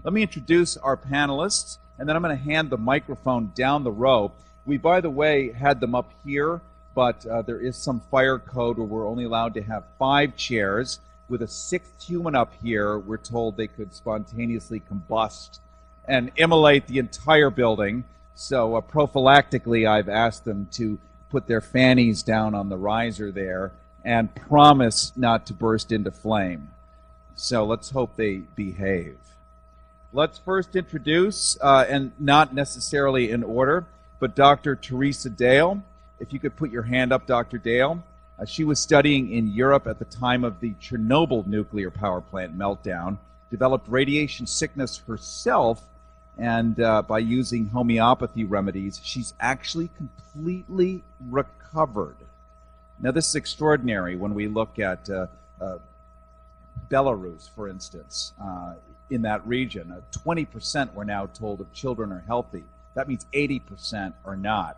Let me introduce our panelists, and then I'm going to hand the microphone down the row. We, by the way, had them up here, but there is some fire code where we're only allowed to have 5 chairs. With a 6th human up here, we're told they could spontaneously combust and immolate the entire building. So prophylactically, I've asked them to put their fannies down on the riser there and promise not to burst into flame. So let's hope they behave. Let's first introduce, and not necessarily in order, but Dr. Thjeresa Dale. If you could put your hand up, Dr. Dale. She was studying in Europe at the time of the Chernobyl nuclear power plant meltdown, developed radiation sickness herself, and by using homeopathy remedies, she's actually completely recovered. Now, this is extraordinary when we look at Belarus, for instance, in that region. 20% we're now told of children are healthy. That means 80% are not.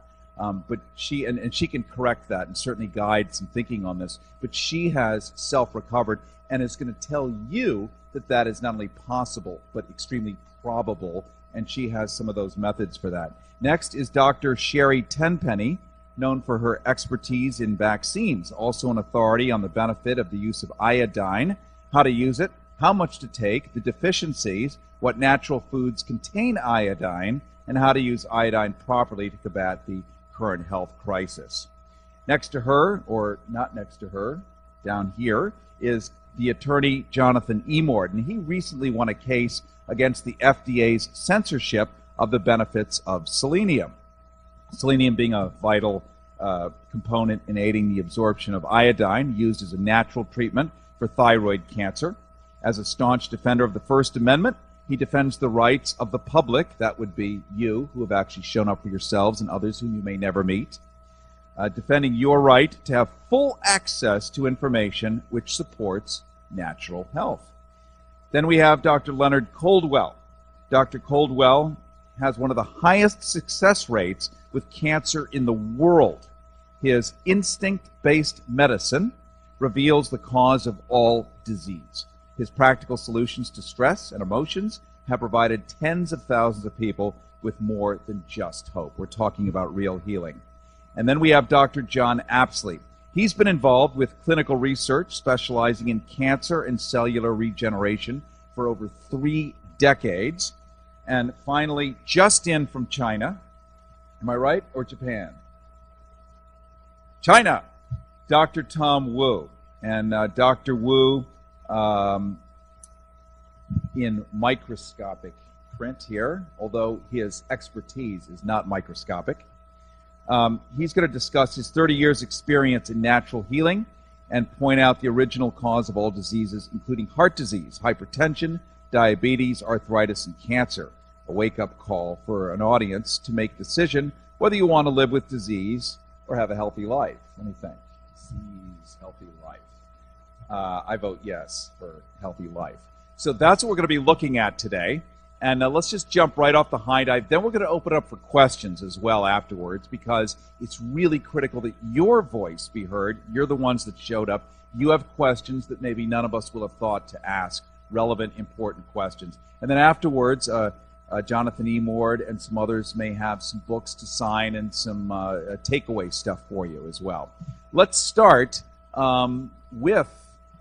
But she, and she can correct that and certainly guide some thinking on this, but she has self-recovered and is going to tell you that that is not only possible, but extremely probable, and she has some of those methods for that. Next is Dr. Sherri Tenpenny, known for her expertise in vaccines, also an authority on the benefit of the use of iodine, how to use it, how much to take, the deficiencies, what natural foods contain iodine, and how to use iodine properly to combat the current health crisis. Next to her, or not next to her, down here, is the attorney Jonathan Emord, and he recently won a case against the FDA's censorship of the benefits of selenium. Selenium being a vital component in aiding the absorption of iodine, used as a natural treatment for thyroid cancer. As a staunch defender of the First Amendment, he defends the rights of the public, that would be you, who have actually shown up for yourselves and others whom you may never meet, defending your right to have full access to information which supports natural health. Then we have Dr. Leonard Caldwell. Dr. Caldwell has one of the highest success rates with cancer in the world. His instinct-based medicine reveals the cause of all disease. His practical solutions to stress and emotions have provided tens of thousands of people with more than just hope. We're talking about real healing. And then we have Dr. John Apsley. He's been involved with clinical research specializing in cancer and cellular regeneration for over 3 decades. And finally, just in from China, am I right, or Japan? China, Dr. Tom Wu. And Dr. Wu, in microscopic print here, although his expertise is not microscopic. He's going to discuss his 30 years experience in natural healing and point out the original cause of all diseases, including heart disease, hypertension, diabetes, arthritis, and cancer. A wake-up call for an audience to make a decision whether you want to live with disease or have a healthy life. Let me think. Disease, healthy life. I vote yes for healthy life. So that's what we're going to be looking at today. And let's just jump right off the high dive. Then we're going to open up for questions as well afterwards, because it's really critical that your voice be heard. You're the ones that showed up. You have questions that maybe none of us will have thought to ask, relevant, important questions. And then afterwards, Jonathan Emord and some others may have some books to sign and some takeaway stuff for you as well. Let's start with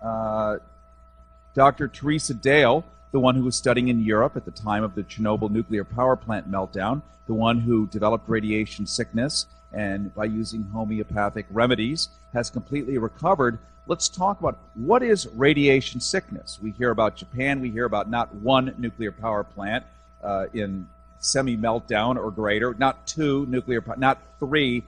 Dr. Thjeresa Dale, the one who was studying in Europe at the time of the Chernobyl nuclear power plant meltdown, the one who developed radiation sickness and by using homeopathic remedies has completely recovered. Let's talk about what is radiation sickness. We hear about Japan, we hear about not one nuclear power plant in semi-meltdown or greater, not 2 nuclear, not 3,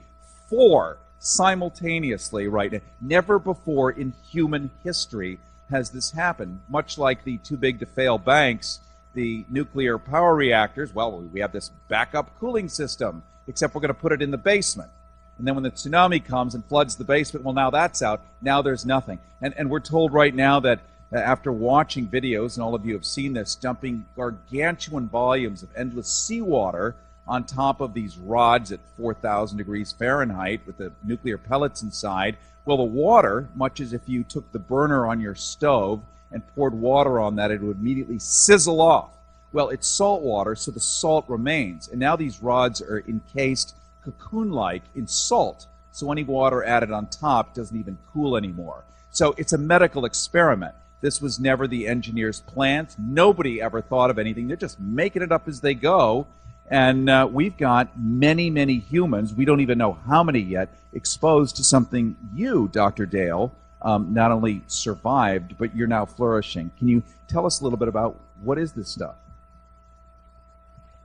4 simultaneously right now. Never before in human history has this happened. Much like the too big to fail banks, the nuclear power reactors, well, we have this backup cooling system, except we're going to put it in the basement. And then when the tsunami comes and floods the basement, well, now that's out. Now there's nothing. And we're told right now that after watching videos, and all of you have seen this, dumping gargantuan volumes of endless seawater on top of these rods at 4,000 degrees Fahrenheit with the nuclear pellets inside. Well, the water, much as if you took the burner on your stove and poured water on that, it would immediately sizzle off. Well, it's salt water, so the salt remains. And now these rods are encased cocoon-like in salt. So any water added on top doesn't even cool anymore. So it's a medical experiment. This was never the engineer's plan. Nobody ever thought of anything. They're just making it up as they go. And we've got many, many humans, we don't even know how many yet, exposed to something you, Dr. Dale, not only survived, but you're now flourishing. Can you tell us a little bit about what is this stuff?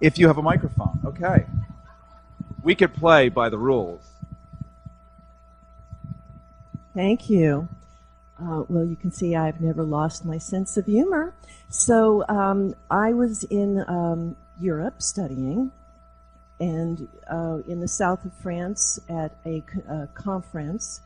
If you have a microphone, okay. We could play by the rules. Thank you. Well, you can see I've never lost my sense of humor. So I was in Europe studying, and in the south of France at a conference,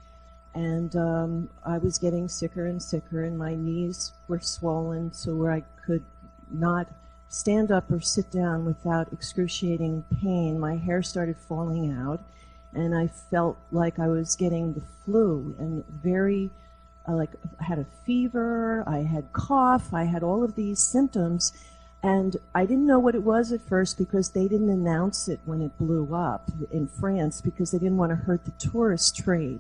and I was getting sicker and sicker, and my knees were swollen so where I could not stand up or sit down without excruciating pain. My hair started falling out, and I felt like I was getting the flu, and very I had a fever, I had cough, I had all of these symptoms, and I didn't know what it was at first because they didn't announce it when it blew up in France because they didn't want to hurt the tourist trade.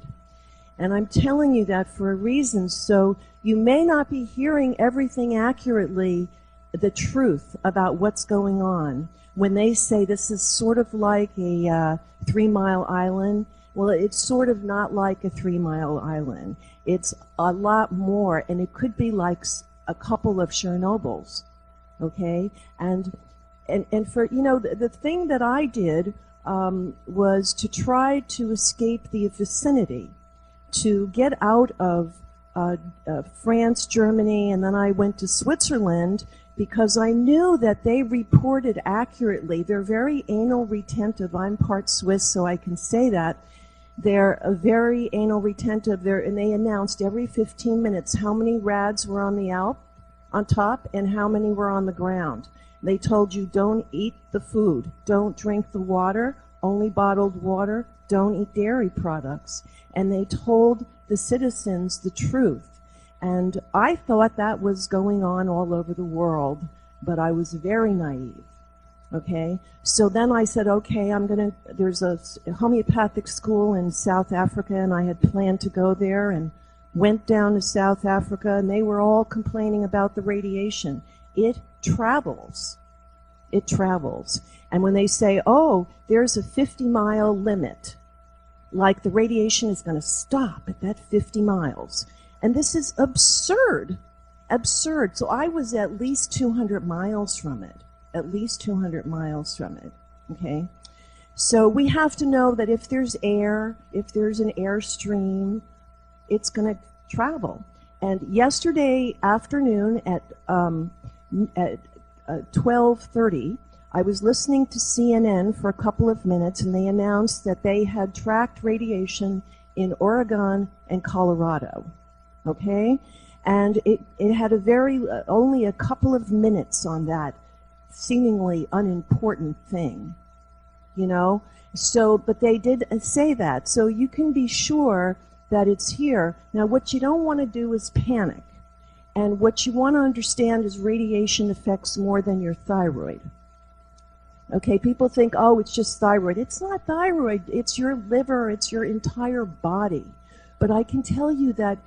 And I'm telling you that for a reason, so you may not be hearing everything accurately, the truth about what's going on. When they say this is sort of like a 3-mile island, well, it's sort of not like a 3-mile island. It's a lot more, and it could be like a couple of Chernobyls, okay? And for, you know, the thing that I did was to try to escape the vicinity, to get out of France, Germany, and then I went to Switzerland because I knew that they reported accurately. They're very anal retentive. I'm part Swiss, so I can say that. They're very anal retentive, and they announced every 15 minutes how many rads were on the Alp, on top, and how many were on the ground. They told you don't eat the food, don't drink the water, only bottled water, don't eat dairy products. And they told the citizens the truth. And I thought that was going on all over the world, but I was very naive. Okay, so then I said, okay, there's a homeopathic school in South Africa, and I had planned to go there and went down to South Africa, and they were all complaining about the radiation. It travels. It travels. And when they say, oh, there's a 50-mile limit, like the radiation is going to stop at that 50 miles. And this is absurd. Absurd. So I was at least 200 miles from it. At least 200 miles from it, okay? So we have to know that if there's air, if there's an airstream, it's going to travel. And yesterday afternoon at 12:30, I was listening to CNN for a couple of minutes, and they announced that they had tracked radiation in Oregon and Colorado, okay? And it had only a couple of minutes on that seemingly unimportant thing, you know? So, but they did say that. So you can be sure that it's here. Now, what you don't want to do is panic. And what you want to understand is radiation affects more than your thyroid. Okay, people think, oh, it's just thyroid. It's not thyroid. It's your liver. It's your entire body. But I can tell you that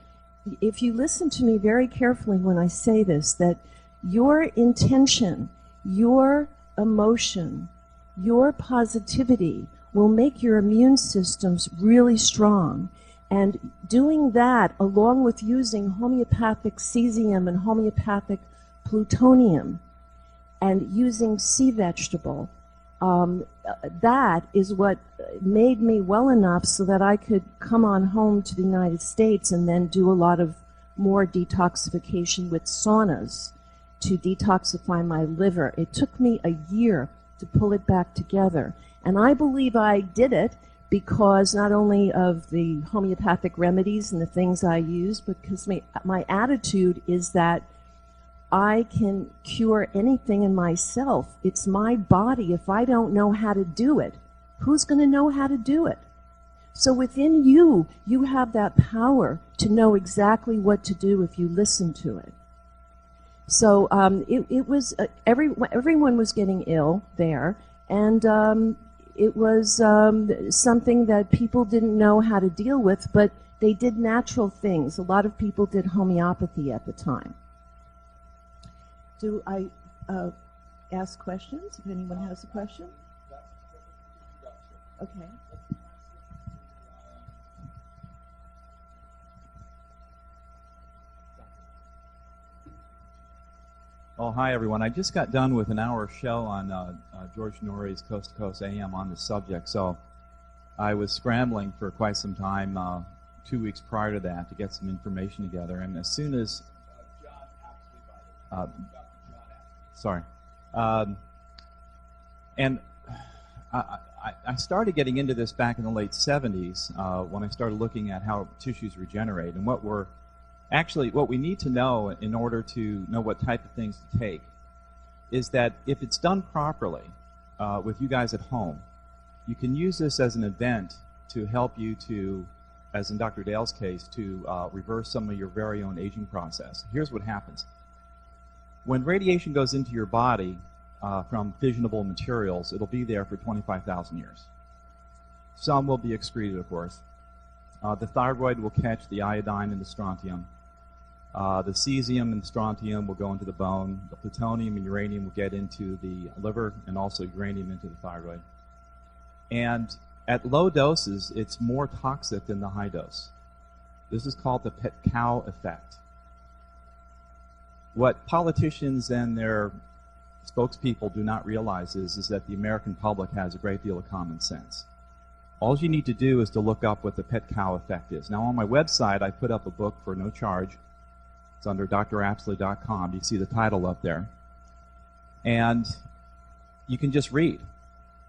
if you listen to me very carefully when I say this, that your intention, your emotion, your positivity will make your immune systems really strong. And doing that, along with using homeopathic cesium and homeopathic plutonium, and using sea vegetable, that is what made me well enough so that I could come on home to the United States and then do a lot of more detoxification with saunas to detoxify my liver. It took me a year to pull it back together. And I believe I did it because not only of the homeopathic remedies and the things I use, but because my attitude is that I can cure anything in myself. It's my body. If I don't know how to do it, who's going to know how to do it? So within you, you have that power to know exactly what to do if you listen to it. So it was everyone was getting ill there, and it was something that people didn't know how to deal with, but they did natural things. A lot of people did homeopathy at the time. Do I ask questions if anyone has a question? Okay. Oh, hi, everyone. I just got done with an hour show on George Norrie's Coast to Coast AM on this subject, so I was scrambling for quite some time 2 weeks prior to that to get some information together, and as soon as... sorry. And I started getting into this back in the late 70s when I started looking at how tissues regenerate and what we need to know in order to know what type of things to take is that if it's done properly with you guys at home, you can use this as an event to help you to, as in Dr. Dale's case, to reverse some of your very own aging process. Here's what happens. When radiation goes into your body from fissionable materials, it'll be there for 25,000 years. Some will be excreted, of course. The thyroid will catch the iodine and the strontium. The cesium and strontium will go into the bone. The plutonium and uranium will get into the liver, and also uranium into the thyroid. And at low doses, it's more toxic than the high dose. This is called the pet cow effect. What politicians and their spokespeople do not realize is that the American public has a great deal of common sense. All you need to do is to look up what the pet cow effect is. Now, on my website, I put up a book for no charge. It's under drapsley.com. You see the title up there. And you can just read.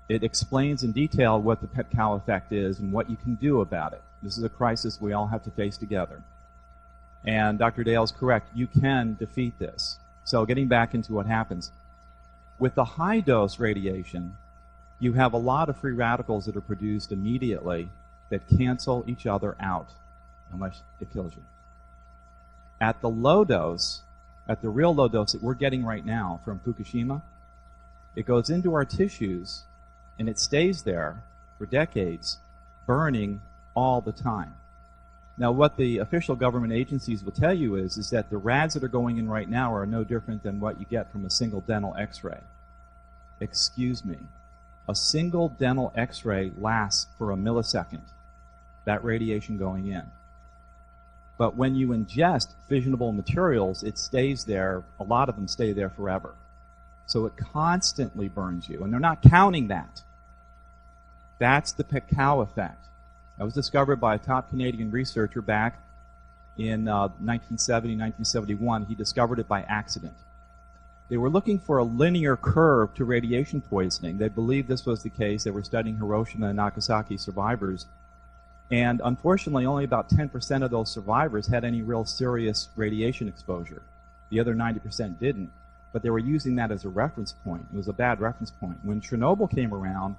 It explains in detail what the pet cow effect is and what you can do about it. This is a crisis we all have to face together. And Dr. Dale's correct. You can defeat this. So getting back into what happens. With the high-dose radiation, you have a lot of free radicals that are produced immediately that cancel each other out unless it kills you. At the low dose, at the real low dose that we're getting right now from Fukushima, it goes into our tissues and it stays there for decades, burning all the time. Now, what the official government agencies will tell you is that the rads that are going in right now are no different than what you get from a single dental x-ray. Excuse me. A single dental x-ray lasts for a millisecond, that radiation going in. But when you ingest fissionable materials, it stays there. A lot of them stay there forever. So it constantly burns you. And they're not counting that. That's the pet cow effect. That was discovered by a top Canadian researcher back in 1970, 1971. He discovered it by accident. They were looking for a linear curve to radiation poisoning. They believed this was the case. They were studying Hiroshima and Nagasaki survivors. And unfortunately, only about 10% of those survivors had any real serious radiation exposure. The other 90% didn't. But they were using that as a reference point. It was a bad reference point. When Chernobyl came around,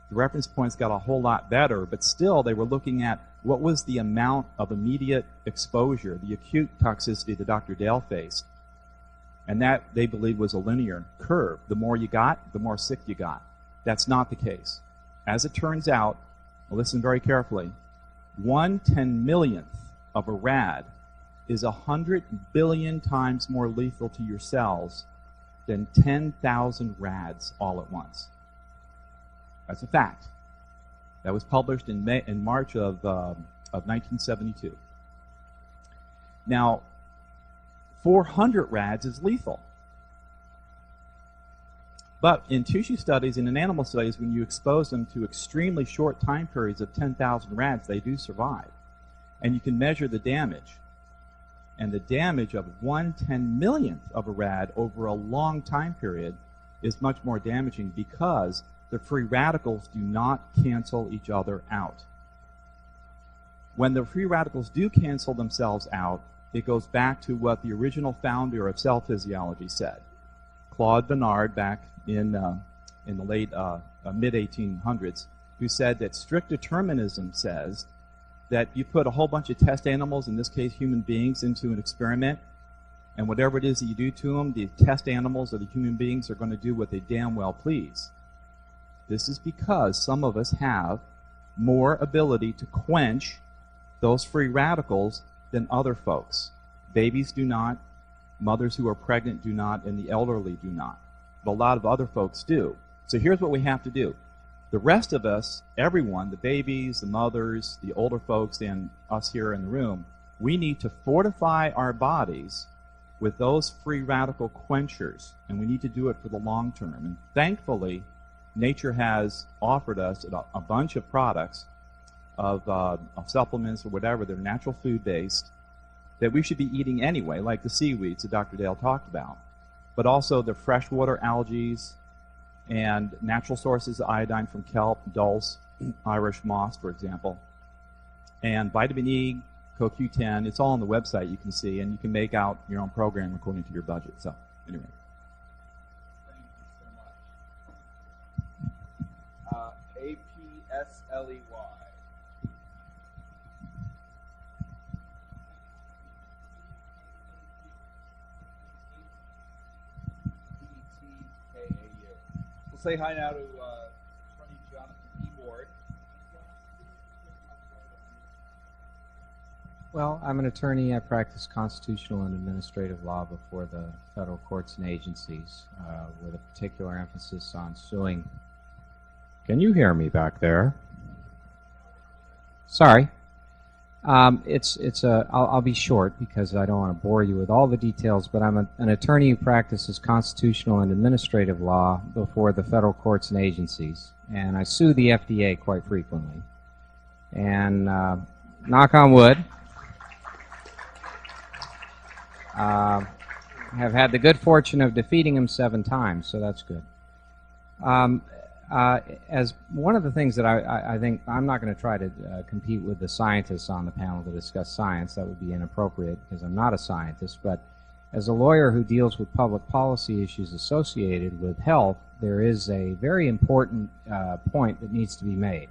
the reference points got a whole lot better, but still they were looking at what was the amount of immediate exposure, the acute toxicity that Dr. Dale faced. And that, they believed, was a linear curve. The more you got, the more sick you got. That's not the case. As it turns out, listen very carefully, 1/10,000,000th of a rad is 100 billion times more lethal to your cells than 10,000 rads all at once. That's a fact. That was published in March of 1972. Now, 400 rads is lethal. But in tissue studies and in animal studies, when you expose them to extremely short time periods of 10,000 rads, they do survive. And you can measure the damage. And the damage of 1/10,000,000th of a rad over a long time period is much more damaging because the free radicals do not cancel each other out. When the free radicals do cancel themselves out, it goes back to what the original founder of cell physiology said. Claude Bernard, back in the late mid-1800s, who said that strict determinism says that you put a whole bunch of test animals, in this case human beings, into an experiment, And whatever it is that you do to them, the test animals or the human beings are going to do what they damn well please. This is because some of us have more ability to quench those free radicals than other folks. Babies do not, mothers who are pregnant do not, and the elderly do not. But a lot of other folks do. So here's what we have to do. The rest of us, everyone, the babies, the mothers, the older folks, and us here in the room, we need to fortify our bodies with those free radical quenchers, and we need to do it for the long term. And thankfully, nature has offered us a bunch of products of supplements or whatever that are natural food-based that we should be eating anyway, like the seaweeds that Dr. Dale talked about, but also the freshwater algae and natural sources of iodine from kelp, dulse, Irish moss, for example, and vitamin E, CoQ10. It's all on the website, you can see, and you can make out your own program according to your budget. So, anyway. Thank you so much. APSLEY. We'll say hi now to Attorney Jonathan Ward. Well, I'm an attorney. I practice constitutional and administrative law before the federal courts and agencies, with a particular emphasis on suing. Can you hear me back there? Sorry. I'll be short because I don't want to bore you with all the details, but I'm an attorney who practices constitutional and administrative law before the federal courts and agencies, and I sue the FDA quite frequently. And knock on wood, I have had the good fortune of defeating him 7 times, so that's good. As one of the things that I think, I'm not going to try to compete with the scientists on the panel to discuss science. That would be inappropriate because I'm not a scientist. But as a lawyer who deals with public policy issues associated with health, there is a very important point that needs to be made.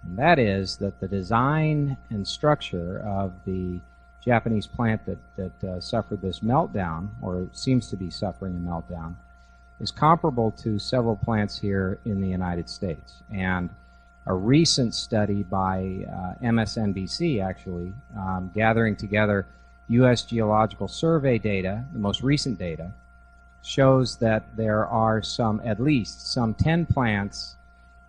And that is that the design and structure of the Japanese plant that suffered this meltdown, or seems to be suffering a meltdown, is comparable to several plants here in the United States. And a recent study by MSNBC, actually, gathering together U.S. Geological Survey data, the most recent data, shows that there are at least some 10 plants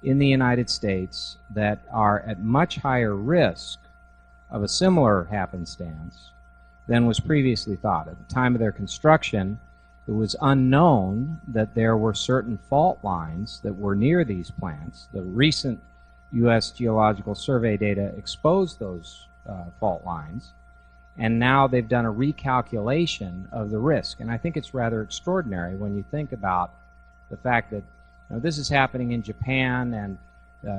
in the United States that are at much higher risk of a similar happenstance than was previously thought. At the time of their construction, it was unknown that there were certain fault lines that were near these plants. The recent U.S. Geological Survey data exposed those fault lines, and now they've done a recalculation of the risk. And I think it's rather extraordinary when you think about the fact that this is happening in Japan, and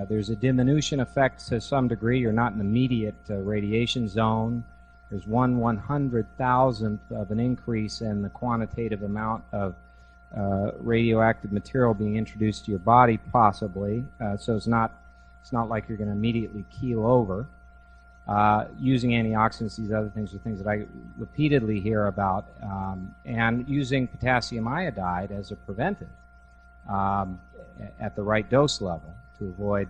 there's a diminution effect to some degree. You're not in the immediate radiation zone. There's 1/100,000th of an increase in the quantitative amount of radioactive material being introduced to your body, possibly. So it's not like you're going to immediately keel over. Using antioxidants, these other things are things that I repeatedly hear about, and using potassium iodide as a preventive at the right dose level to avoid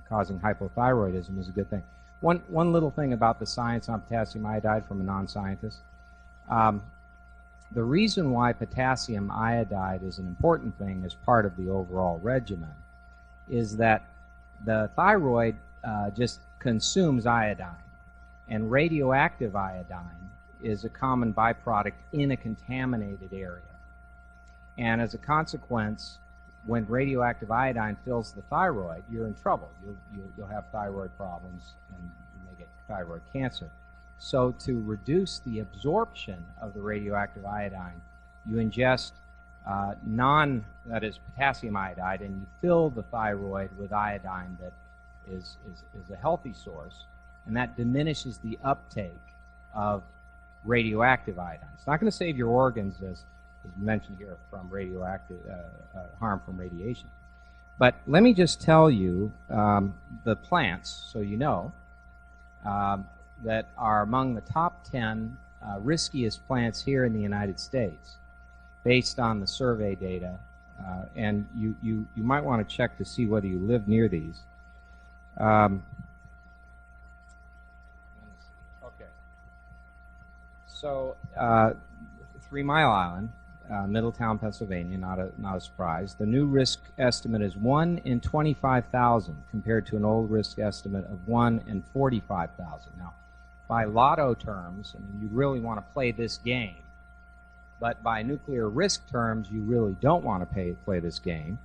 causing hypothyroidism is a good thing. One little thing about the science on potassium iodide from a non-scientist. The reason why potassium iodide is an important thing as part of the overall regimen is that the thyroid just consumes iodine, and radioactive iodine is a common byproduct in a contaminated area. And as a consequence, when radioactive iodine fills the thyroid, you're in trouble. You'll have thyroid problems, and you may get thyroid cancer. So to reduce the absorption of the radioactive iodine, you ingest that is potassium iodide, and you fill the thyroid with iodine that is a healthy source, and that diminishes the uptake of radioactive iodine. It's not going to save your organs, as mentioned here, from radioactive harm from radiation. But let me just tell you the plants, so you know, that are among the top 10 riskiest plants here in the United States based on the survey data. And you might want to check to see whether you live near these. Okay. So 3 Mile Island, Middletown, Pennsylvania, not a surprise. The new risk estimate is 1 in 25,000 compared to an old risk estimate of 1 in 45,000. Now, by lotto terms, I mean, you really want to play this game. But by nuclear risk terms, you really don't want to play this game.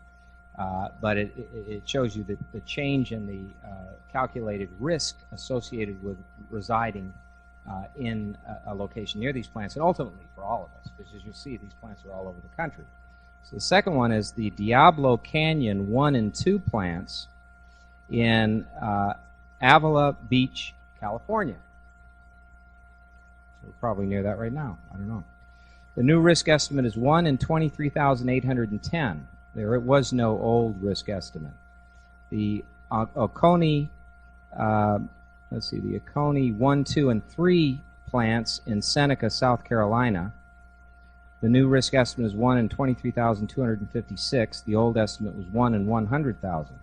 But it shows you that the change in the calculated risk associated with residing in a location near these plants, and ultimately for all of us, because as you see, these plants are all over the country. So the second one is the Diablo Canyon 1 and 2 plants in Avila Beach, California. So we're probably near that right now. I don't know. The new risk estimate is 1 in 23,810. There was no old risk estimate. The Oconee, let's see, the Oconee 1, 2, and 3 plants in Seneca, South Carolina. The new risk estimate is 1 in 23,256. The old estimate was 1 in 100,000.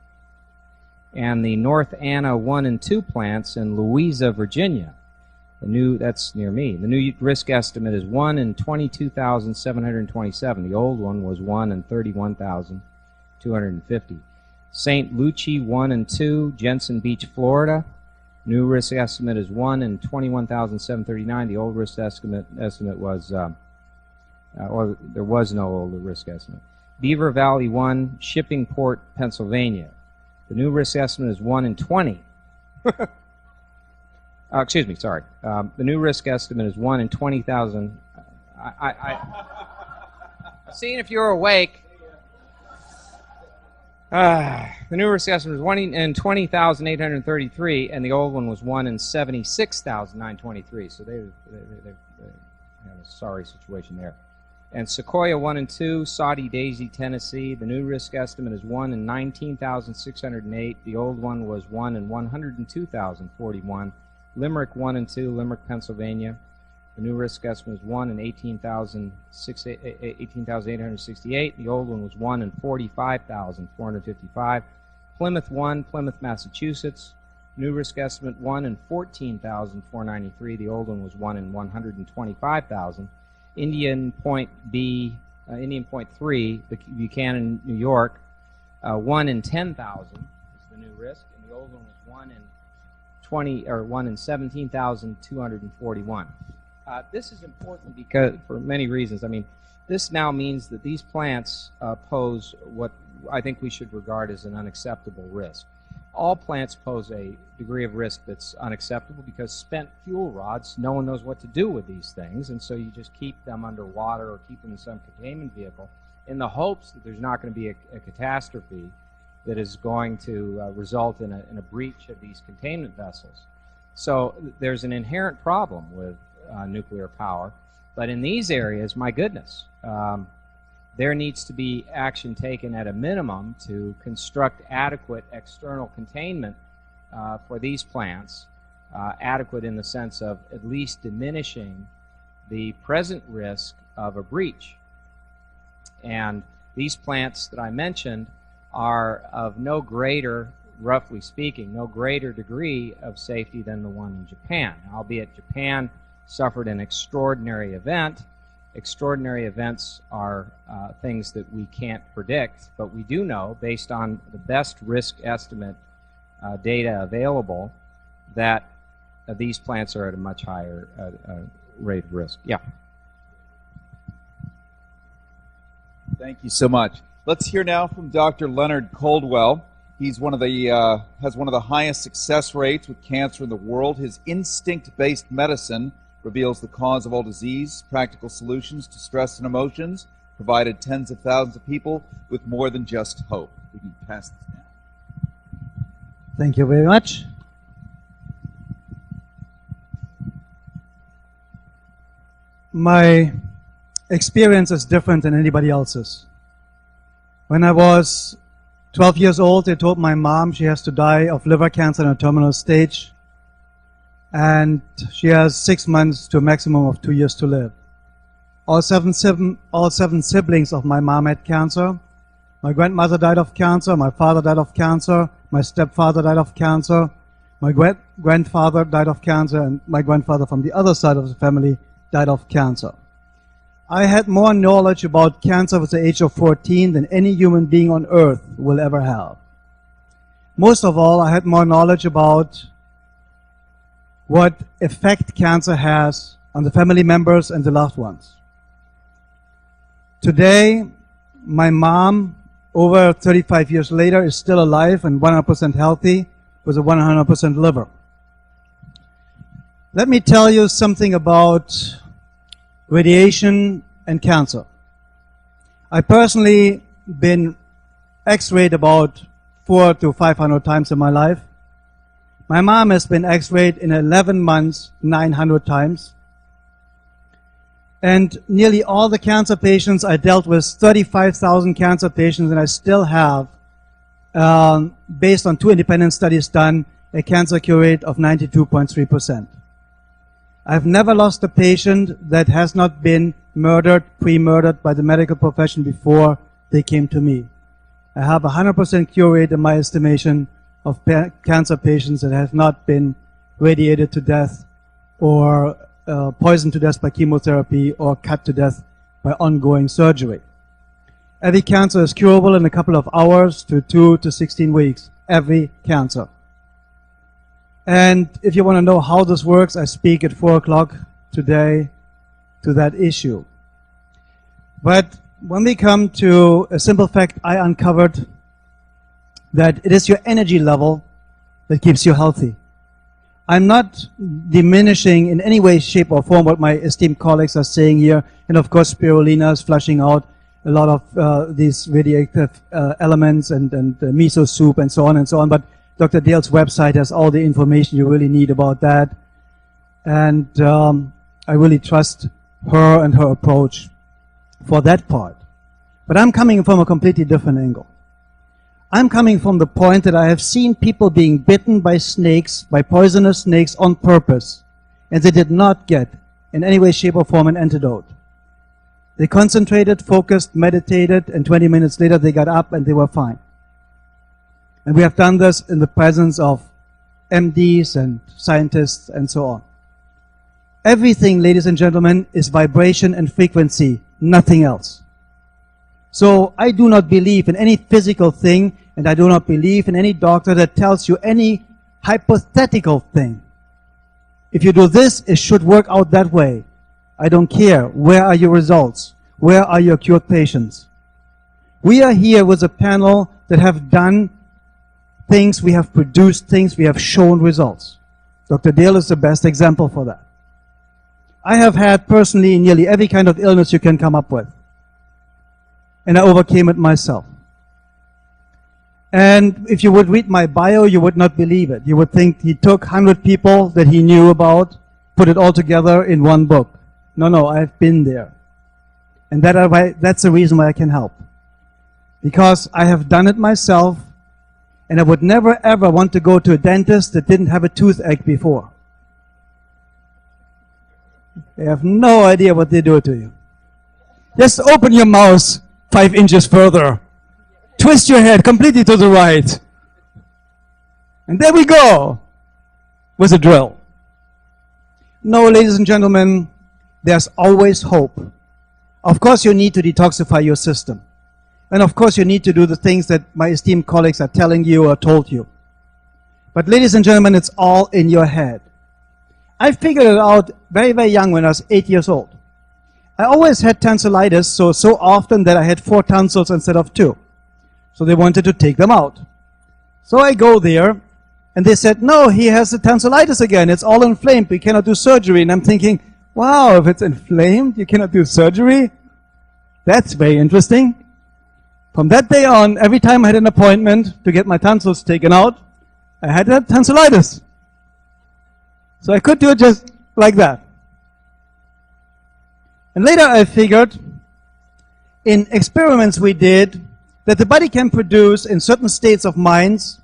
And the North Anna 1 and 2 plants in Louisa, Virginia. That's near me. The new risk estimate is 1 in 22,727. The old one was 1 in 31,250. St. Lucie 1 and 2, Jensen Beach, Florida. New risk estimate is 1 in 21,739. The old risk estimate was, or there was no old risk estimate. Beaver Valley 1, Shippingport, Pennsylvania. The new risk estimate is 1 in 20. Excuse me, sorry. The new risk estimate is 1 in 20,000. Seeing if you're awake. The new risk estimate was 1 in 20,833, and the old one was 1 in 76,923. So they have a sorry situation there. And Sequoia 1 and 2, Saudi Daisy, Tennessee. The new risk estimate is 1 in 19,608. The old one was 1 in 102,041. Limerick 1 and 2, Limerick, Pennsylvania. The new risk estimate is 1 in 18,868. The old one was 1 in 45,455. Plymouth 1, Plymouth, Massachusetts. New risk estimate 1 in 14,493. The old one was 1 in 125,000. Indian Point 3, Buchanan, New York. 1 in 10,000 is the new risk, and the old one was 1 in 17,241. This is important because, for many reasons. I mean, this now means that these plants pose what I think we should regard as an unacceptable risk. All plants pose a degree of risk that's unacceptable because spent fuel rods, no one knows what to do with these things, and so you just keep them underwater or keep them in some containment vehicle in the hopes that there's not going to be a catastrophe that is going to result in a breach of these containment vessels. So there's an inherent problem with nuclear power. But in these areas, my goodness, there needs to be action taken at a minimum to construct adequate external containment for these plants, adequate in the sense of at least diminishing the present risk of a breach. And these plants that I mentioned are of no greater, roughly speaking, no greater degree of safety than the one in Japan. Albeit Japan suffered an extraordinary event. Extraordinary events are things that we can't predict, but we do know, based on the best risk estimate data available, that these plants are at a much higher rate of risk. Yeah. Thank you so much. Let's hear now from Dr. Leonard Caldwell. He's one of the has one of the highest success rates with cancer in the world. His instinct-based medicine reveals the cause of all disease, practical solutions to stress and emotions, provided tens of thousands of people with more than just hope. We can pass this down. Thank you very much. My experience is different than anybody else's. When I was 12 years old, they told my mom she has to die of liver cancer in a terminal stage. and she has 6 months to a maximum of 2 years to live. All seven siblings of my mom had cancer. My grandmother died of cancer, my father died of cancer, my stepfather died of cancer, my grandfather died of cancer, and my grandfather from the other side of the family died of cancer. I had more knowledge about cancer at the age of 14 than any human being on earth will ever have. Most of all, I had more knowledge about what effect cancer has on the family members and the loved ones. Today, my mom, over 35 years later, is still alive and 100% healthy with a 100% liver. Let me tell you something about radiation and cancer. I personally been x-rayed about 400 to 500 times in my life. My mom has been x-rayed in 11 months 900 times. And nearly all the cancer patients I dealt with, 35,000 cancer patients, and I still have, based on 2 independent studies done, a cancer cure rate of 92.3%. I've never lost a patient that has not been murdered, pre-murdered by the medical profession before they came to me. I have a 100% cure rate in my estimation of cancer patients that have not been radiated to death or poisoned to death by chemotherapy or cut to death by ongoing surgery. Every cancer is curable in a couple of hours to 2 to 16 weeks. Every cancer. And if you want to know how this works, I speak at 4 o'clock today to that issue. But when we come to a simple fact I uncovered, that it is your energy level that keeps you healthy. I'm not diminishing in any way, shape, or form what my esteemed colleagues are saying here. And of course, spirulina is flushing out a lot of these radioactive elements and miso soup and so on and so on. But Dr. Dale's website has all the information you really need about that. And I really trust her and her approach for that part. But I'm coming from a completely different angle. I'm coming from the point that I have seen people being bitten by snakes, by poisonous snakes on purpose, and they did not get, in any way, shape, or form, an antidote. They concentrated, focused, meditated, and 20 minutes later they got up and they were fine. And we have done this in the presence of MDs and scientists and so on. Everything, ladies and gentlemen, is vibration and frequency, nothing else. So I do not believe in any physical thing, and I do not believe in any doctor that tells you any hypothetical thing. If you do this, it should work out that way. I don't care. Where are your results? Where are your cured patients? We are here with a panel that have done things, we have produced things, we have shown results. Dr. Dale is the best example for that. I have had personally nearly every kind of illness you can come up with. And I overcame it myself. And if you would read my bio, you would not believe it. You would think he took 100 people that he knew about, put it all together in one book. No, I've been there. And that's the reason why I can help. Because I have done it myself, and I would never ever want to go to a dentist that didn't have a toothache before. They have no idea what they do to you. Just open your mouth 5 inches further. Twist your head completely to the right. And there we go. With a drill. No, ladies and gentlemen, there's always hope. Of course, you need to detoxify your system. And of course, you need to do the things that my esteemed colleagues are telling you or told you. But ladies and gentlemen, it's all in your head. I figured it out very, very young when I was 8 years old. I always had tonsillitis, so often that I had 4 tonsils instead of 2. So they wanted to take them out. So I go there, and they said, no, he has the tonsillitis again. It's all inflamed. We cannot do surgery. And I'm thinking, wow, if it's inflamed, you cannot do surgery? That's very interesting. From that day on, every time I had an appointment to get my tonsils taken out, I had that tonsillitis. So I could do it just like that. And later I figured, in experiments we did, that the body can produce in certain states of minds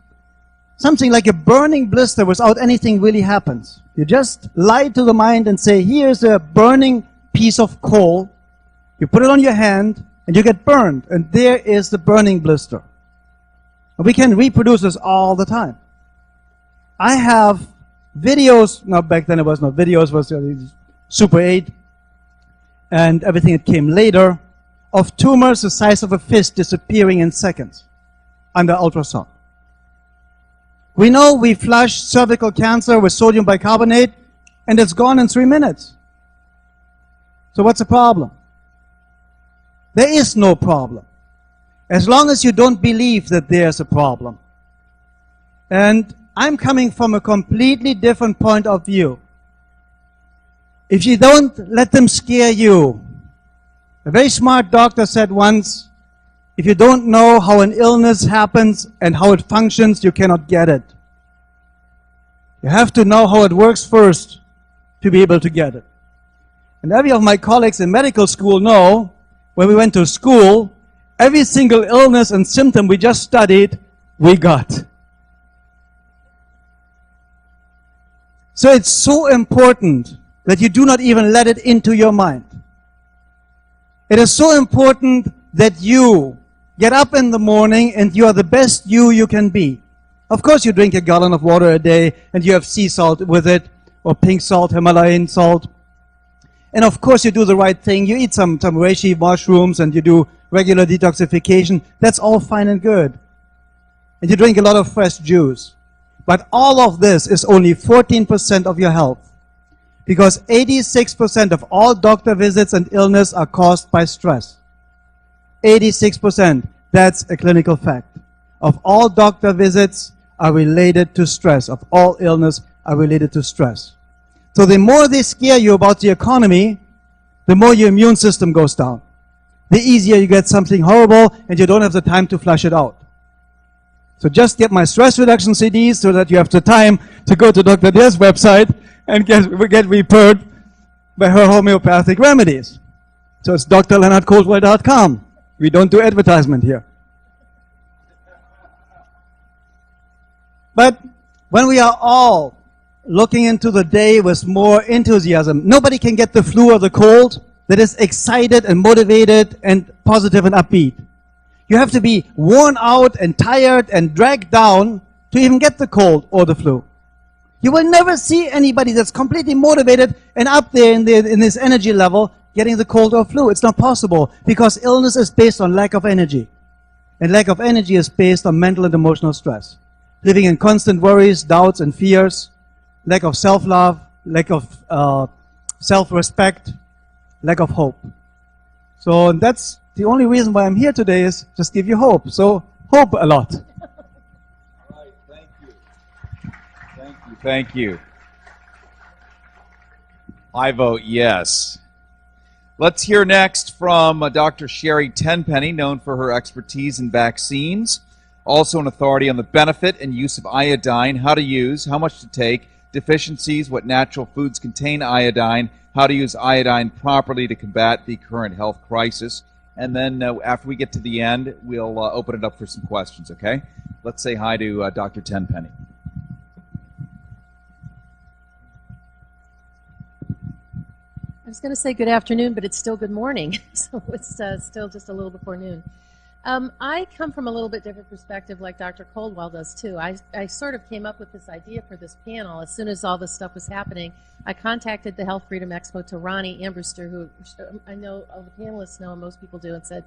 something like a burning blister without anything really happens. You just lie to the mind and say, here's a burning piece of coal. You put it on your hand and you get burned. And there is the burning blister. And we can reproduce this all the time. I have videos, no, back then it was not videos, it was Super 8 and everything that came later, of tumors the size of a fist disappearing in seconds under ultrasound. We know we flush cervical cancer with sodium bicarbonate and it's gone in 3 minutes. So what's the problem? There is no problem. As long as you don't believe that there's a problem. And I'm coming from a completely different point of view. If you don't let them scare you, a very smart doctor said once, if you don't know how an illness happens and how it functions, you cannot get it. You have to know how it works first to be able to get it. And every of my colleagues in medical school know, when we went to school, every single illness and symptom we just studied, we got. So it's so important that you do not even let it into your mind. It is so important that you get up in the morning and you are the best you can be. Of course you drink a gallon of water a day and you have sea salt with it, or pink salt, Himalayan salt. And of course you do the right thing. You eat some reishi mushrooms and you do regular detoxification. That's all fine and good. And you drink a lot of fresh juice. But all of this is only 14% of your health. Because 86% of all doctor visits and illness are caused by stress. 86%. That's a clinical fact. Of all doctor visits are related to stress. Of all illness are related to stress. So the more they scare you about the economy, the more your immune system goes down. The easier you get something horrible and you don't have the time to flush it out. So just get my stress reduction CDs so that you have the time to go to Dr. Dare's website and get repaired by her homeopathic remedies. So it's drleonardcaldwell.com. We don't do advertisement here. But when we are all looking into the day with more enthusiasm, nobody can get the flu or the cold that is excited and motivated and positive and upbeat. You have to be worn out and tired and dragged down to even get the cold or the flu. You will never see anybody that's completely motivated and up there in this energy level getting the cold or flu. It's not possible because illness is based on lack of energy. And lack of energy is based on mental and emotional stress. Living in constant worries, doubts, and fears, lack of self-love, lack of self-respect, lack of hope. So that's the only reason why I'm here today, is just give you hope. So hope a lot. All right, thank you. Thank you, thank you. I vote yes. Let's hear next from Dr. Sherri Tenpenny, known for her expertise in vaccines, also an authority on the benefit and use of iodine, how to use, how much to take, deficiencies, what natural foods contain iodine, how to use iodine properly to combat the current health crisis. And then after we get to the end, we'll open it up for some questions, okay? Let's say hi to Dr. Tenpenny. I was going to say good afternoon, but it's still good morning, so it's still just a little before noon. I come from a little bit different perspective like Dr. Caldwell does too. I sort of came up with this idea for this panel as soon as all this stuff was happening. I contacted the Health Freedom Expo to Ronnie Ambrister, who I know all the panelists know and most people do, and said,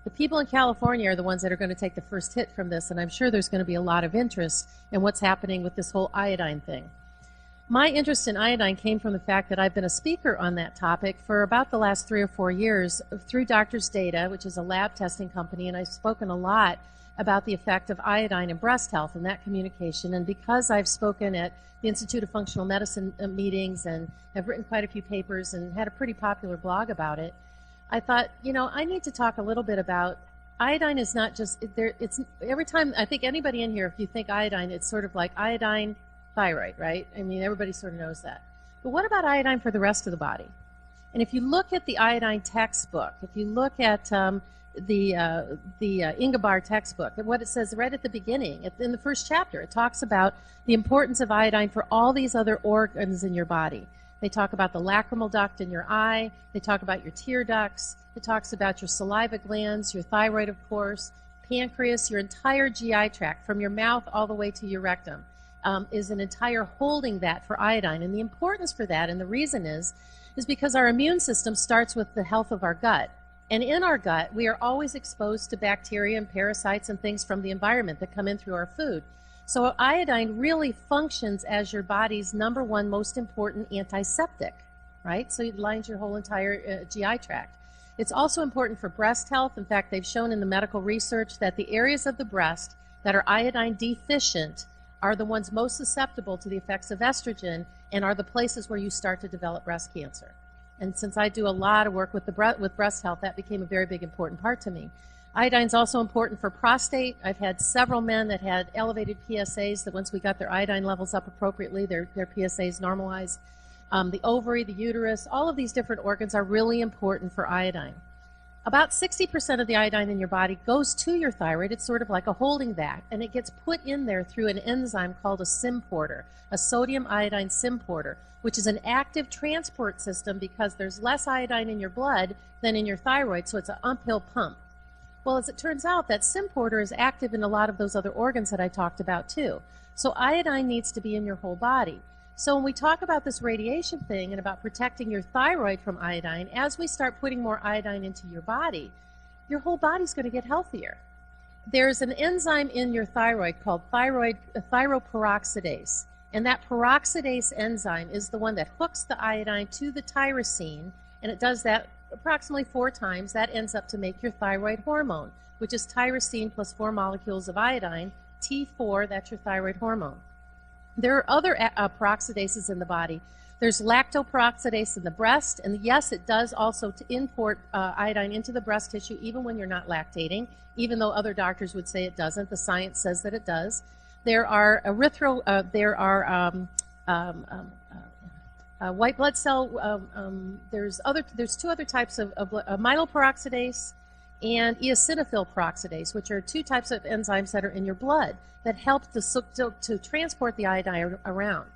the people in California are the ones that are going to take the first hit from this, and I'm sure there's going to be a lot of interest in what's happening with this whole iodine thing. My interest in iodine came from the fact that I've been a speaker on that topic for about the last 3 or 4 years through Doctors Data, which is a lab testing company, and I've spoken a lot about the effect of iodine in breast health and that communication. And because I've spoken at the Institute of Functional Medicine meetings and have written quite a few papers and had a pretty popular blog about it, I thought, you know, I need to talk a little bit about iodine. Is not just there. It's every time I think anybody in here, if you think iodine, it's sort of like iodine, thyroid, right? I mean, everybody sort of knows that. But what about iodine for the rest of the body? And if you look at the iodine textbook, if you look at Ingebar textbook. And what it says right at the beginning, in the first chapter, it talks about the importance of iodine for all these other organs in your body. They talk about the lacrimal duct in your eye. They talk about your tear ducts. It talks about your saliva glands, your thyroid, of course, pancreas, your entire GI tract, from your mouth all the way to your rectum, is an entire holding that for iodine. And the importance for that, and the reason is because our immune system starts with the health of our gut. And in our gut, we are always exposed to bacteria and parasites and things from the environment that come in through our food. So iodine really functions as your body's number one most important antiseptic, right? So it lines your whole entire GI tract. It's also important for breast health. In fact, they've shown in the medical research that the areas of the breast that are iodine deficient are the ones most susceptible to the effects of estrogen and are the places where you start to develop breast cancer. And since I do a lot of work with breast health, that became a very big important part to me. Iodine's also important for prostate. I've had several men that had elevated PSAs that once we got their iodine levels up appropriately, their PSAs normalized. The ovary, the uterus, all of these different organs are really important for iodine. About 60% of the iodine in your body goes to your thyroid. It's sort of like a holding vat, and it gets put in there through an enzyme called a symporter, a sodium iodine symporter, which is an active transport system because there's less iodine in your blood than in your thyroid, so it's an uphill pump. Well, as it turns out, that symporter is active in a lot of those other organs that I talked about too. So iodine needs to be in your whole body. So when we talk about this radiation thing and about protecting your thyroid from iodine, as we start putting more iodine into your body, your whole body's going to get healthier. There's an enzyme in your thyroid called thyroperoxidase, and that peroxidase enzyme is the one that hooks the iodine to the tyrosine, and it does that approximately 4 times. That ends up to make your thyroid hormone, which is tyrosine plus 4 molecules of iodine, T4, that's your thyroid hormone. There are other peroxidases in the body. There's lactoperoxidase in the breast, and yes, it does also to import iodine into the breast tissue even when you're not lactating, even though other doctors would say it doesn't. The science says that it does. There are white blood cell. There's 2 other types of amyloperoxidase and eosinophil peroxidase, which are 2 types of enzymes that are in your blood that help to transport the iodine around.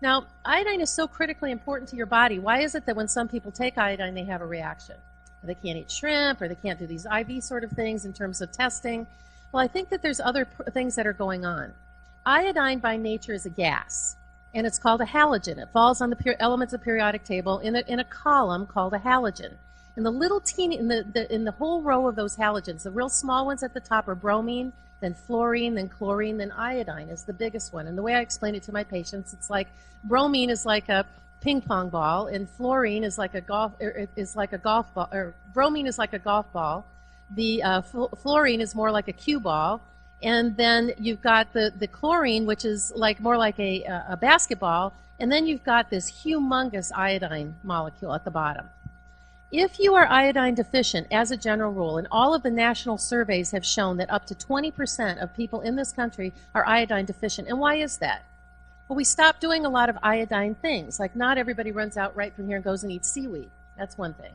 Now, iodine is so critically important to your body. Why is it that when some people take iodine, they have a reaction? They can't eat shrimp, or they can't do these IV sort of things in terms of testing. Well, I think that there's other things that are going on. Iodine by nature is a gas, and it's called a halogen. It falls on the elements of the periodic table in a column called a halogen. And the little teeny, in the whole row of those halogens, the real small ones at the top are bromine, then fluorine, then chlorine, then iodine is the biggest one. And the way I explain it to my patients, it's like bromine is like a ping pong ball, and fluorine is like a golf ball, or bromine is like a golf ball. The fluorine is more like a cue ball, and then you've got the chlorine, which is more like a basketball, and then you've got this humongous iodine molecule at the bottom. If you are iodine deficient, as a general rule, and all of the national surveys have shown that up to 20% of people in this country are iodine deficient. And why is that? Well, we stopped doing a lot of iodine things. Like, not everybody runs out right from here and goes and eats seaweed. That's one thing.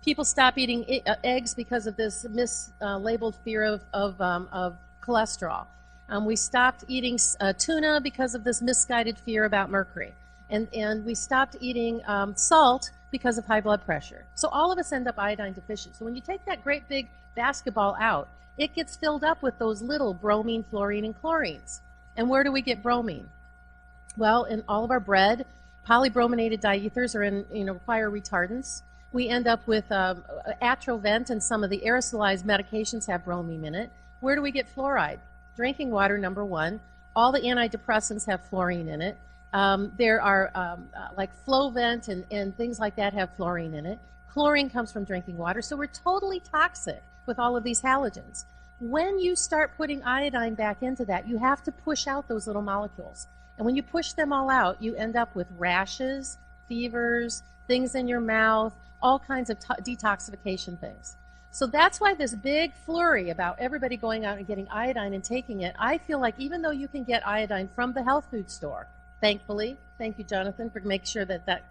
People stop eating eggs because of this mislabeled fear of cholesterol. We stopped eating tuna because of this misguided fear about mercury. And we stopped eating salt because of high blood pressure. So all of us end up iodine deficient. So when you take that great big basketball out, it gets filled up with those little bromine, fluorine, and chlorines. And where do we get bromine? Well, in all of our bread, polybrominated diethers are in fire retardants. We end up with Atrovent, and some of the aerosolized medications have bromine in it. Where do we get fluoride? Drinking water, number 1. All the antidepressants have fluorine in it. There are like Flovent and things like that have fluorine in it. Chlorine comes from drinking water, so we're totally toxic with all of these halogens. When you start putting iodine back into that, you have to push out those little molecules. And when you push them all out, you end up with rashes, fevers, things in your mouth, all kinds of detoxification things. So that's why this big flurry about everybody going out and getting iodine and taking it, I feel like even though you can get iodine from the health food store, thankfully, thank you, Jonathan, for making sure that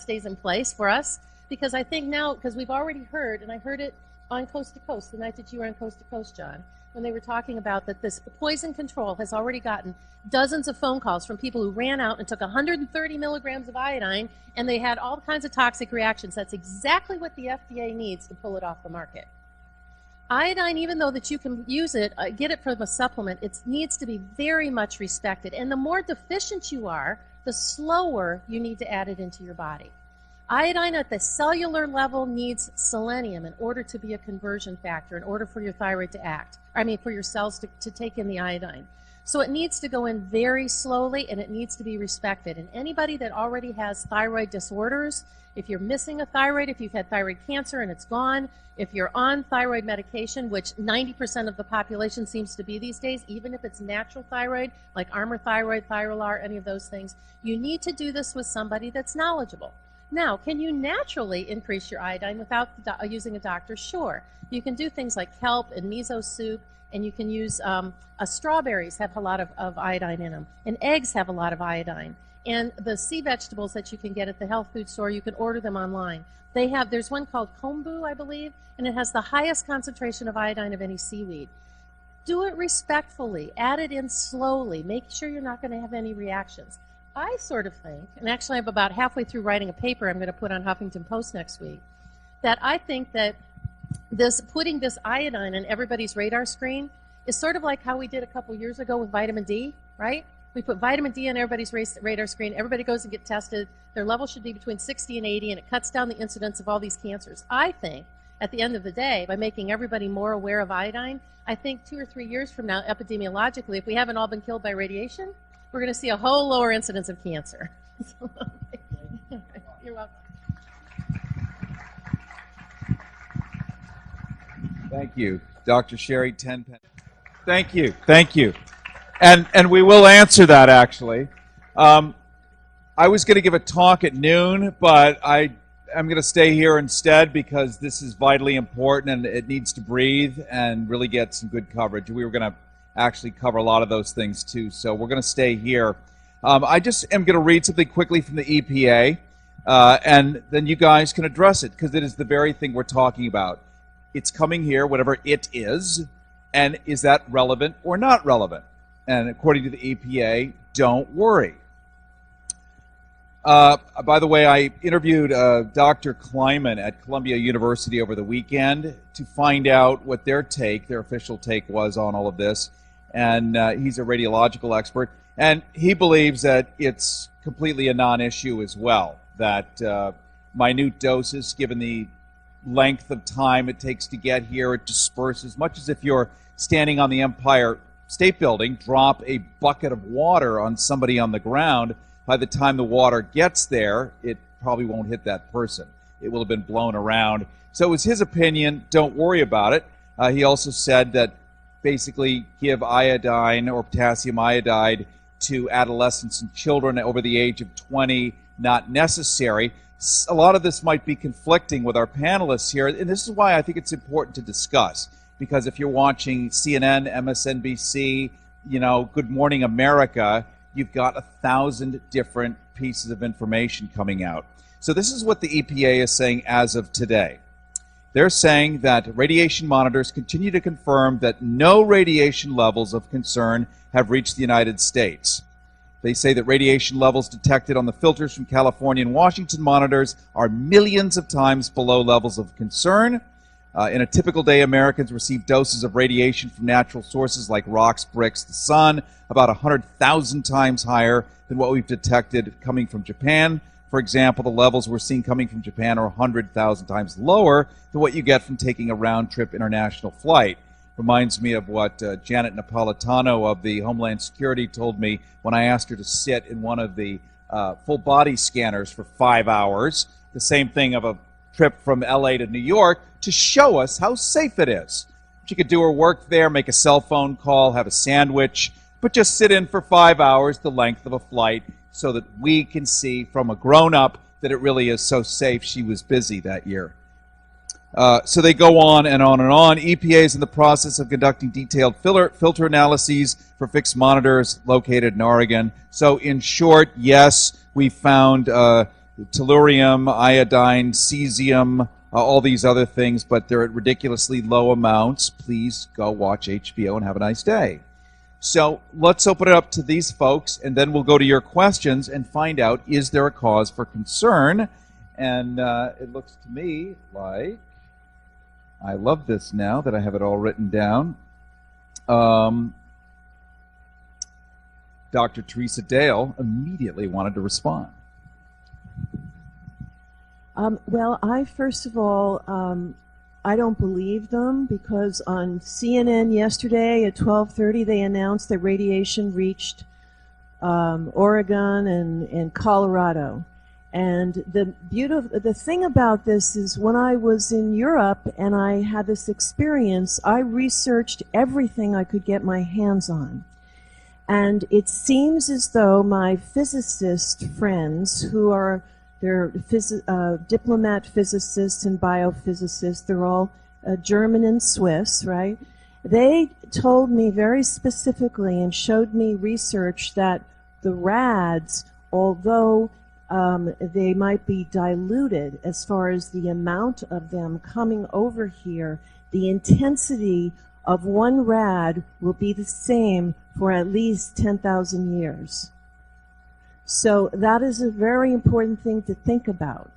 stays in place for us. Because I think now, because we've already heard, and I heard it on Coast to Coast, the night that you were on Coast to Coast, John, when they were talking about that this poison control has already gotten dozens of phone calls from people who ran out and took 130 milligrams of iodine, and they had all kinds of toxic reactions. That's exactly what the FDA needs to pull it off the market. Iodine, even though that you can use it, get it from a supplement, it needs to be very much respected. And the more deficient you are, the slower you need to add it into your body. Iodine at the cellular level needs selenium in order to be a conversion factor, in order for your thyroid to act. For your cells to take in the iodine. So it needs to go in very slowly, and it needs to be respected. And anybody that already has thyroid disorders, if you're missing a thyroid, if you've had thyroid cancer and it's gone, if you're on thyroid medication, which 90% of the population seems to be these days, even if it's natural thyroid, like Armour Thyroid, Thyrolar, any of those things, you need to do this with somebody that's knowledgeable. Now, can you naturally increase your iodine without using a doctor? Sure. You can do things like kelp and miso soup, and you can use strawberries have a lot of iodine in them, and eggs have a lot of iodine. And the sea vegetables that you can get at the health food store, you can order them online. There's one called kombu, I believe, and it has the highest concentration of iodine of any seaweed. Do it respectfully. Add it in slowly. Make sure you're not going to have any reactions. I sort of think, and actually I'm about halfway through writing a paper I'm going to put on Huffington Post next week, that I think that putting this iodine on everybody's radar screen is sort of like how we did a couple years ago with vitamin D, right? We put vitamin D on everybody's radar screen. Everybody goes and gets tested. Their level should be between 60 and 80, and it cuts down the incidence of all these cancers. I think, at the end of the day, by making everybody more aware of iodine, I think 2 or 3 years from now, epidemiologically, if we haven't all been killed by radiation, we're going to see a whole lower incidence of cancer. You're welcome. Thank you, Dr. Sherri Tenpenny. Thank you. And we will answer that, actually. I was going to give a talk at noon, but I'm going to stay here instead because this is vitally important and it needs to breathe and really get some good coverage. We were going to actually cover a lot of those things too, so we're going to stay here. I just am going to read something quickly from the EPA, and then you guys can address it because it is the very thing we're talking about. It's coming here, whatever it is, and is that relevant or not relevant? And according to the EPA, don't worry. By the way, I interviewed Dr. Kleiman at Columbia University over the weekend to find out what their official take was on all of this. And he's a radiological expert. And he believes that it's completely a non-issue as well, that minute doses, given the length of time it takes to get here, it disperses, much as if you're standing on the Empire State Building, drop a bucket of water on somebody on the ground. By the time the water gets there, it probably won't hit that person. It will have been blown around. So it was his opinion, don't worry about it. He also said that basically give iodine or potassium iodide to adolescents and children over the age of 20, not necessary. A lot of this might be conflicting with our panelists here, and this is why I think it's important to discuss. Because if you're watching CNN, MSNBC, Good Morning America, you've got 1,000 different pieces of information coming out. So this is what the EPA is saying as of today. They're saying that radiation monitors continue to confirm that no radiation levels of concern have reached the United States. They say that radiation levels detected on the filters from California and Washington monitors are millions of times below levels of concern. In a typical day, Americans receive doses of radiation from natural sources like rocks, bricks, the sun, about 100,000 times higher than what we've detected coming from Japan. For example, the levels we're seeing coming from Japan are 100,000 times lower than what you get from taking a round-trip international flight. Reminds me of what Janet Napolitano of the Homeland Security told me when I asked her to sit in one of the full-body scanners for 5 hours, the same thing of a trip from L.A. to New York, to show us how safe it is. She could do her work there, make a cell phone call, have a sandwich, but just sit in for 5 hours, the length of a flight, so that we can see from a grown-up that it really is so safe. She was busy that year. So they go on and on and on. EPA is in the process of conducting detailed filter analyses for fixed monitors located in Oregon. So in short, yes, we found tellurium, iodine, cesium, all these other things, but they're at ridiculously low amounts. Please go watch HBO and have a nice day. So let's open it up to these folks, and then we'll go to your questions and find out, is there a cause for concern? And it looks to me like, I love this now that I have it all written down. Dr. Thjeresa Dale immediately wanted to respond. Well, first of all, I don't believe them, because on CNN yesterday at 12:30 they announced that radiation reached Oregon and Colorado. And the thing about this is, when I was in Europe and I had this experience, I researched everything I could get my hands on. And it seems as though my physicist friends, who are diplomat physicists and biophysicists, they're all German and Swiss, right? They told me very specifically and showed me research that the rads, although they might be diluted as far as the amount of them coming over here, the intensity of one rad will be the same for at least 10,000 years. So that is a very important thing to think about.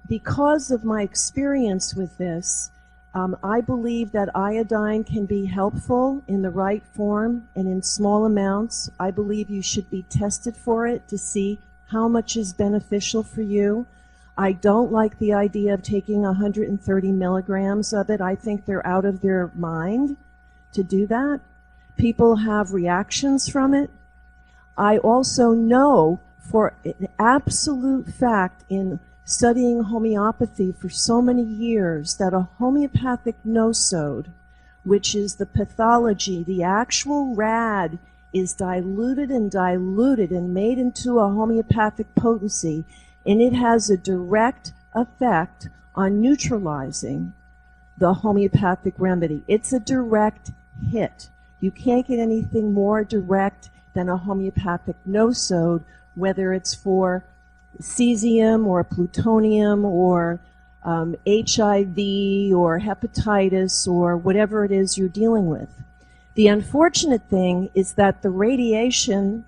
Because of my experience with this, I believe that iodine can be helpful in the right form and in small amounts. I believe you should be tested for it to see how much is beneficial for you. I don't like the idea of taking 130 milligrams of it. I think they're out of their mind to do that. People have reactions from it. I also know for an absolute fact, in studying homeopathy for so many years, that a homeopathic nosode, which is the pathology, the actual rad, is diluted and made into a homeopathic potency, and it has a direct effect on neutralizing the homeopathic remedy. It's a direct hit. You can't get anything more direct than a homeopathic nosode, whether it's for cesium or plutonium or HIV or hepatitis or whatever it is you're dealing with. The unfortunate thing is that the radiation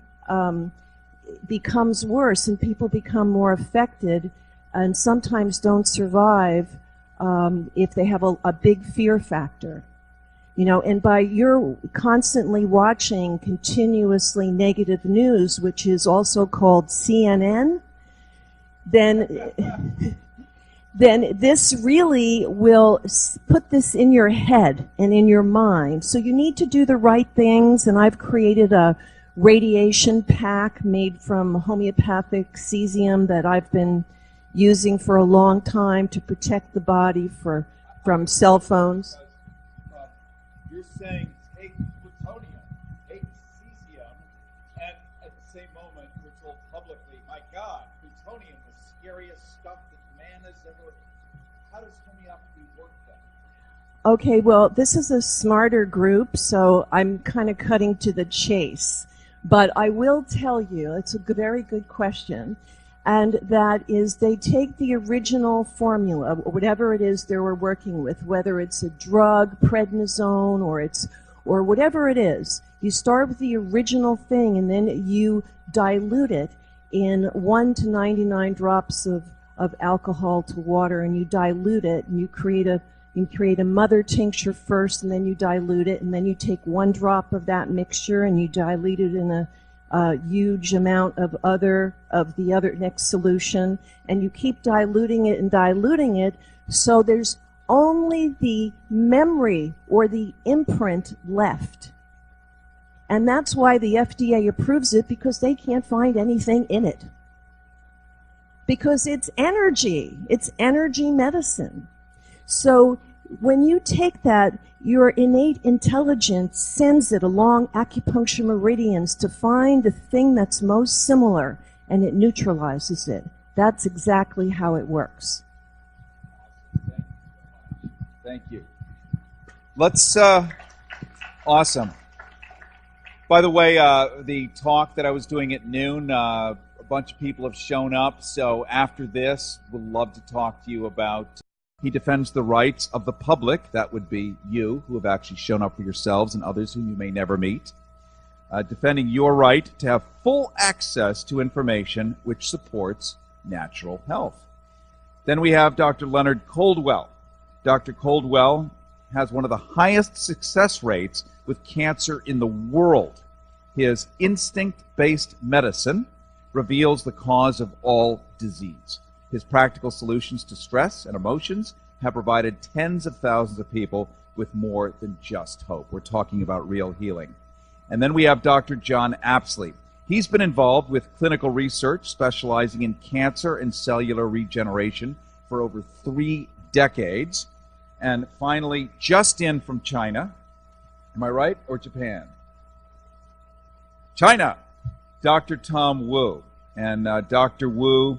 becomes worse and people become more affected and sometimes don't survive if they have a big fear factor. You know, and by your constantly watching continuously negative news, which is also called CNN, then this really will put this in your head and in your mind. So you need to do the right things, and I've created a radiation pack made from homeopathic cesium that I've been using for a long time to protect the body from cell phones. You're saying take plutonium, take cesium, and at the same moment we're told publicly, my God, plutonium, the scariest stuff that man has ever. How does homeopathy work then? Okay, well, this is a smarter group, so I'm kind of cutting to the chase. But I will tell you, it's a very good question, and that is they take the original formula, whatever it is they were working with, whether it's a drug, prednisone, or whatever it is. You start with the original thing, and then you dilute it in 1 to 99 drops of alcohol to water, and you dilute it, and you create a mother tincture first, and then you dilute it, and then you take 1 drop of that mixture and you dilute it in a huge amount of the other next solution, and you keep diluting it, so there's only the memory or the imprint left. And that's why the FDA approves it, because they can't find anything in it. Because it's energy medicine. So when you take that, your innate intelligence sends it along acupuncture meridians to find the thing that's most similar, and it neutralizes it. That's exactly how it works. Thank you. Let's, awesome. By the way, the talk that I was doing at noon, bunch of people have shown up, so after this, we'd love to talk to you about. He defends the rights of the public, that would be you, who have actually shown up for yourselves and others whom you may never meet. Defending your right to have full access to information which supports natural health. Then we have Dr. Leonard Caldwell. Dr. Caldwell has one of the highest success rates with cancer in the world. His instinct-based medicine reveals the cause of all disease. His practical solutions to stress and emotions have provided tens of thousands of people with more than just hope. We're talking about real healing. And then we have Dr. John Apsley. He's been involved with clinical research specializing in cancer and cellular regeneration for over 3 decades. And finally, just in from China, am I right, or Japan? China, Dr. Tom Wu. And Dr. Wu,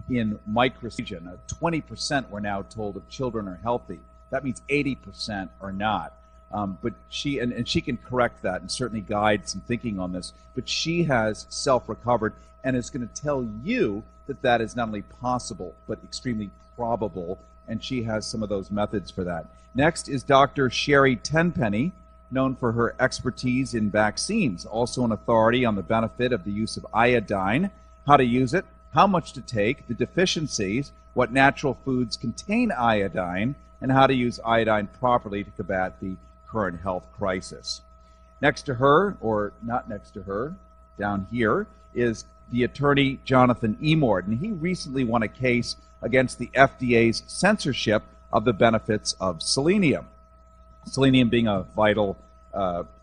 in microregion, 20% we're now told of children are healthy. That means 80% are not. But she, and she can correct that and certainly guide some thinking on this, but she has self-recovered and is going to tell you that that is not only possible, but extremely probable, and she has some of those methods for that. Next is Dr. Sherri Tenpenny, known for her expertise in vaccines, also an authority on the benefit of the use of iodine, how to use it, how much to take, the deficiencies, what natural foods contain iodine, and how to use iodine properly to combat the current health crisis. Next to her, or not next to her, down here, is the attorney Jonathan Emord, and he recently won a case against the FDA's censorship of the benefits of selenium. Selenium being a vital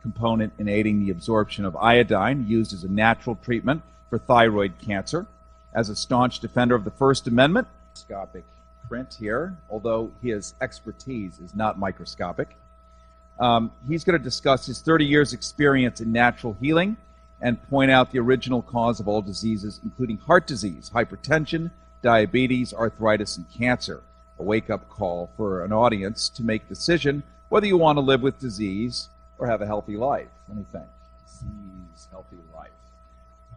component in aiding the absorption of iodine, used as a natural treatment for thyroid cancer. As a staunch defender of the First Amendment, microscopic print here, although his expertise is not microscopic. He's going to discuss his 30 years experience in natural healing and point out the original cause of all diseases, including heart disease, hypertension, diabetes, arthritis, and cancer. A wake-up call for an audience to make a decision whether you want to live with disease or have a healthy life. Let me think. Disease, healthy life.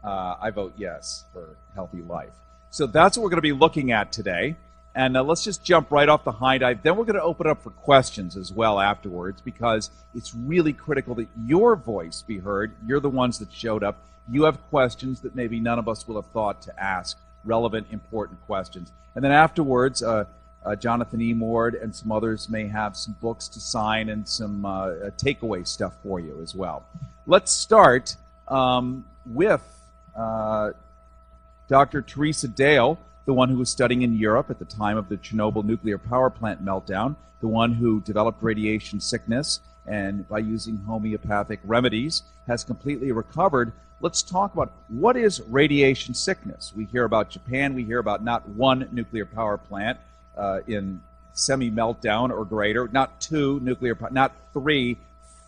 I vote yes for healthy life. So that's what we're going to be looking at today. And let's just jump right off the high dive. Then we're going to open up for questions as well afterwards, because it's really critical that your voice be heard. You're the ones that showed up. You have questions that maybe none of us will have thought to ask, relevant, important questions. And then afterwards, Jonathan Emord and some others may have some books to sign and some takeaway stuff for you as well. Let's start with Dr. Thjeresa Dale, the one who was studying in Europe at the time of the Chernobyl nuclear power plant meltdown, the one who developed radiation sickness and by using homeopathic remedies has completely recovered. Let's talk about what is radiation sickness. We hear about Japan, we hear about not one nuclear power plant in semi-meltdown or greater, not 2 nuclear, not 3,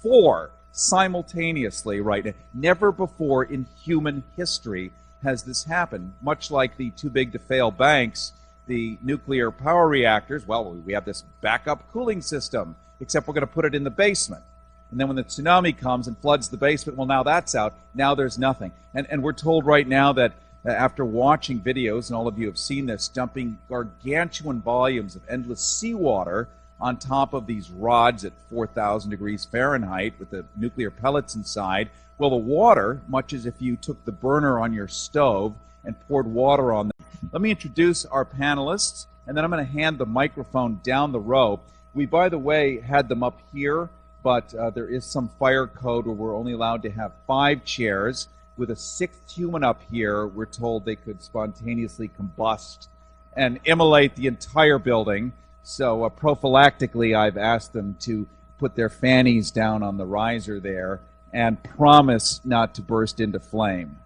4 simultaneously right now. Never before in human history has this happened. Much like the too big to fail banks, the nuclear power reactors, well, we have this backup cooling system, except we're going to put it in the basement. And then when the tsunami comes and floods the basement, well, now that's out. Now there's nothing. And we're told right now that after watching videos, and all of you have seen this, dumping gargantuan volumes of endless seawater on top of these rods at 4,000 degrees Fahrenheit with the nuclear pellets inside. Well, the water, much as if you took the burner on your stove and poured water on them. Let me introduce our panelists, and then I'm going to hand the microphone down the row. We, by the way, had them up here, but there is some fire code where we're only allowed to have 5 chairs. With a 6th human up here, we're told they could spontaneously combust and immolate the entire building. So prophylactically, I've asked them to put their fannies down on the riser there and promise not to burst into flame.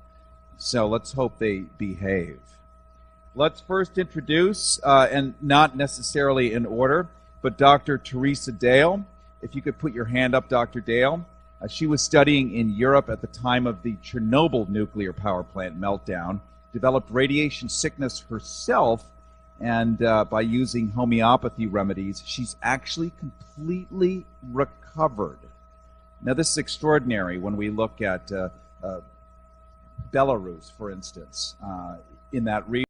So let's hope they behave. Let's first introduce, and not necessarily in order, but Dr. Thjeresa Dale. If you could put your hand up, Dr. Dale. She was studying in Europe at the time of the Chernobyl nuclear power plant meltdown, developed radiation sickness herself, and by using homeopathy remedies, she's actually completely recovered. Now, this is extraordinary when we look at Belarus, for instance, in that region.